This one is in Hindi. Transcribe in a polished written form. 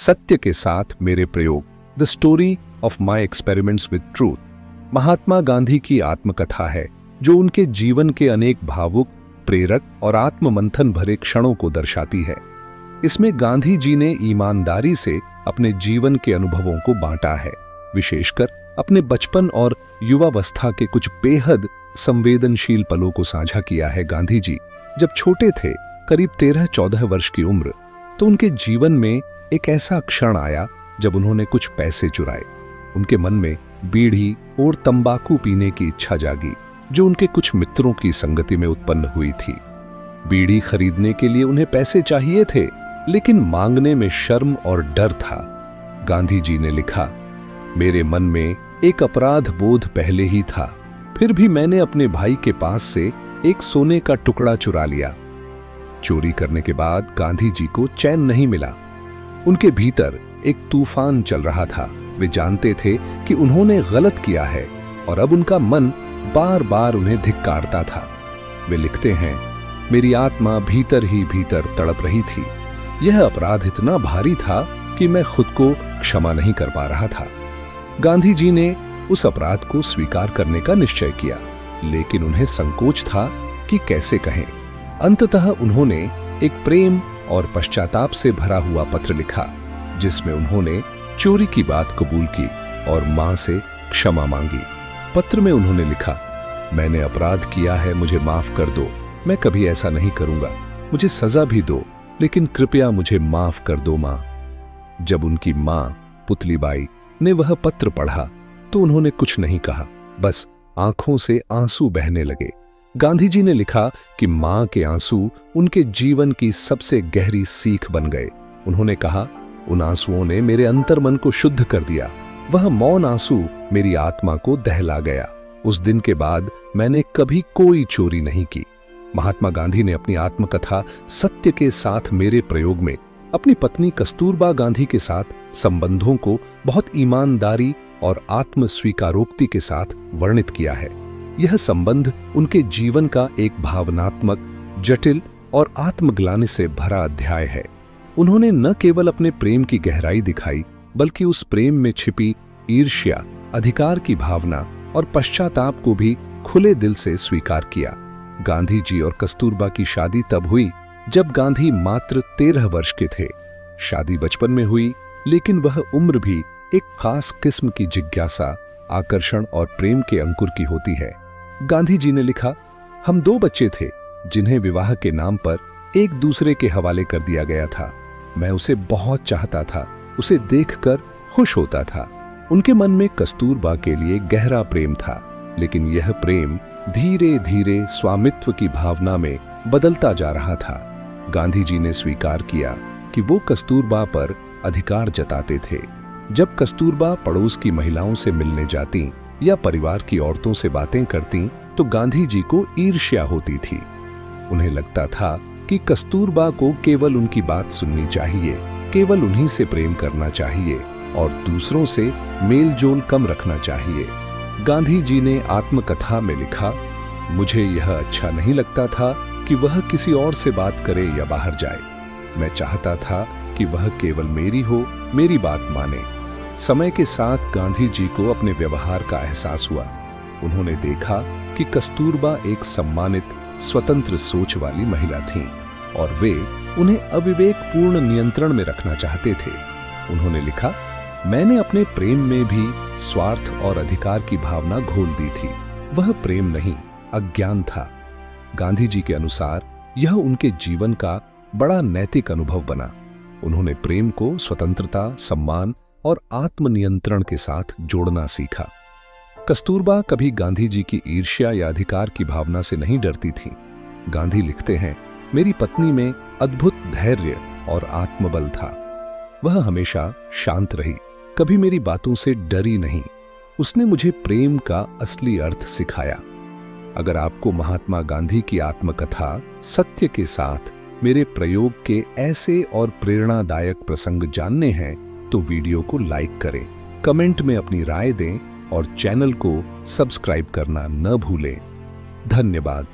सत्य के साथ मेरे प्रयोग, the story of my experiments with truth Mahatma Gandhi की आत्मकथा है जो उनके जीवन के अनेक भावुक, प्रेरक और आत्ममंथन भरे क्षणों को दर्शाती है। इसमें गांधी जी ने ईमानदारी से अपने जीवन के अनुभवों को बांटा है, विशेषकर अपने बचपन और युवावस्था के कुछ बेहद संवेदनशील पलों को साझा किया है। गांधी जी जब छोटे थे, करीब 13-14 वर्ष की उम्र, तो उनके जीवन में एक ऐसा क्षण आया जब उन्होंने कुछ पैसे चुराए। उनके मन में बीड़ी और तंबाकू पीने की इच्छा जागी जो उनके कुछ मित्रों की संगति में उत्पन्न हुई थी। बीड़ी खरीदने के लिए उन्हें पैसे चाहिए थे, लेकिन मांगने में शर्म और डर था। गांधी जी ने लिखा, मेरे मन में एक अपराध बोध पहले ही था, फिर भी मैंने अपने भाई के पास से एक सोने का टुकड़ा चुरा लिया। चोरी करने के बाद गांधी जी को चैन नहीं मिला। उनके भीतर एक तूफान चल रहा था। वे जानते थे कि उन्होंने गलत किया है और अब उनका मन बार बार उन्हें धिक्कारता था। वे लिखते हैं, मेरी आत्मा भीतर ही भीतर तड़प रही थी। यह अपराध इतना भारी था कि मैं खुद को क्षमा नहीं कर पा रहा था। गांधी जी ने उस अपराध को स्वीकार करने का निश्चय किया, लेकिन उन्हें संकोच था कि कैसे कहें। अंततः उन्होंने एक प्रेम और पश्चाताप से भरा हुआ पत्र लिखा, जिसमें उन्होंने चोरी की बात कबूल की और मां से क्षमा मांगी। पत्र में उन्होंने लिखा, मैंने अपराध किया है, मुझे माफ कर दो। मैं कभी ऐसा नहीं करूंगा। मुझे सजा भी दो, लेकिन कृपया मुझे माफ कर दो मां। जब उनकी मां पुतलीबाई ने वह पत्र पढ़ा तो उन्होंने कुछ नहीं कहा, बस आंखों से आंसू बहने लगे। गांधी जी ने लिखा कि मां के आंसू उनके जीवन की सबसे गहरी सीख बन गए। उन्होंने कहा, उन आंसुओं ने मेरे अंतर्मन को शुद्ध कर दिया। वह मौन आंसू मेरी आत्मा को दहला गया। उस दिन के बाद मैंने कभी कोई चोरी नहीं की। महात्मा गांधी ने अपनी आत्मकथा सत्य के साथ मेरे प्रयोग में अपनी पत्नी कस्तूरबा गांधी के साथ संबंधों को बहुत ईमानदारी और आत्म स्वीकारोक्ति के साथ वर्णित किया है। यह संबंध उनके जीवन का एक भावनात्मक, जटिल और आत्मग्लानि से भरा अध्याय है। उन्होंने न केवल अपने प्रेम की गहराई दिखाई, बल्कि उस प्रेम में छिपी ईर्ष्या, अधिकार की भावना और पश्चाताप को भी खुले दिल से स्वीकार किया। गांधी जी और कस्तूरबा की शादी तब हुई जब गांधी मात्र 13 वर्ष के थे। शादी बचपन में हुई, लेकिन वह उम्र भी एक खास किस्म की जिज्ञासा, आकर्षण और प्रेम के अंकुर की होती है। गांधी जी ने लिखा, हम 2 बच्चे थे जिन्हें विवाह के नाम पर एक दूसरे के हवाले कर दिया गया था। मैं उसे बहुत चाहता था, उसे देखकर खुश होता था। उनके मन में कस्तूरबा के लिए गहरा प्रेम था, लेकिन यह प्रेम धीरे धीरे स्वामित्व की भावना में बदलता जा रहा था। गांधी जी ने स्वीकार किया कि वो कस्तूरबा पर अधिकार जताते थे। जब कस्तूरबा पड़ोस की महिलाओं से मिलने जाती या परिवार की औरतों से बातें करती तो गांधी जी को ईर्ष्या होती थी। उन्हें लगता था कि कस्तूरबा को केवल उनकी बात सुननी चाहिए, केवल उन्हीं से प्रेम करना चाहिए और दूसरों से मेल जोल कम रखना चाहिए। गांधी जी ने आत्मकथा में लिखा, मुझे यह अच्छा नहीं लगता था कि वह किसी और से बात करे या बाहर जाए। मैं चाहता था कि वह केवल मेरी हो, मेरी बात माने। समय के साथ गांधी जी को अपने व्यवहार का एहसास हुआ। उन्होंने देखा कि कस्तूरबा एक सम्मानित, स्वतंत्र सोच वाली महिला थीं और वे उन्हें अविवेकपूर्ण नियंत्रण में रखना चाहते थे। उन्होंने लिखा, मैंने अपने प्रेम में भी स्वार्थ और अधिकार की भावना घोल दी थी। वह प्रेम नहीं, अज्ञान था। गांधी जी के अनुसार यह उनके जीवन का बड़ा नैतिक अनुभव बना। उन्होंने प्रेम को स्वतंत्रता, सम्मान और आत्मनियंत्रण के साथ जोड़ना सीखा। कस्तूरबा कभी गांधी जी की ईर्ष्या या अधिकार की भावना से नहीं डरती थी। गांधी लिखते हैं, मेरी पत्नी में अद्भुत धैर्य और आत्मबल था। वह हमेशा शांत रही, कभी मेरी बातों से डरी नहीं। उसने मुझे प्रेम का असली अर्थ सिखाया। अगर आपको महात्मा गांधी की आत्मकथा सत्य के साथ मेरे प्रयोग के ऐसे और प्रेरणादायक प्रसंग जानने हैं तो वीडियो को लाइक करें, कमेंट में अपनी राय दें और चैनल को सब्सक्राइब करना न भूलें। धन्यवाद।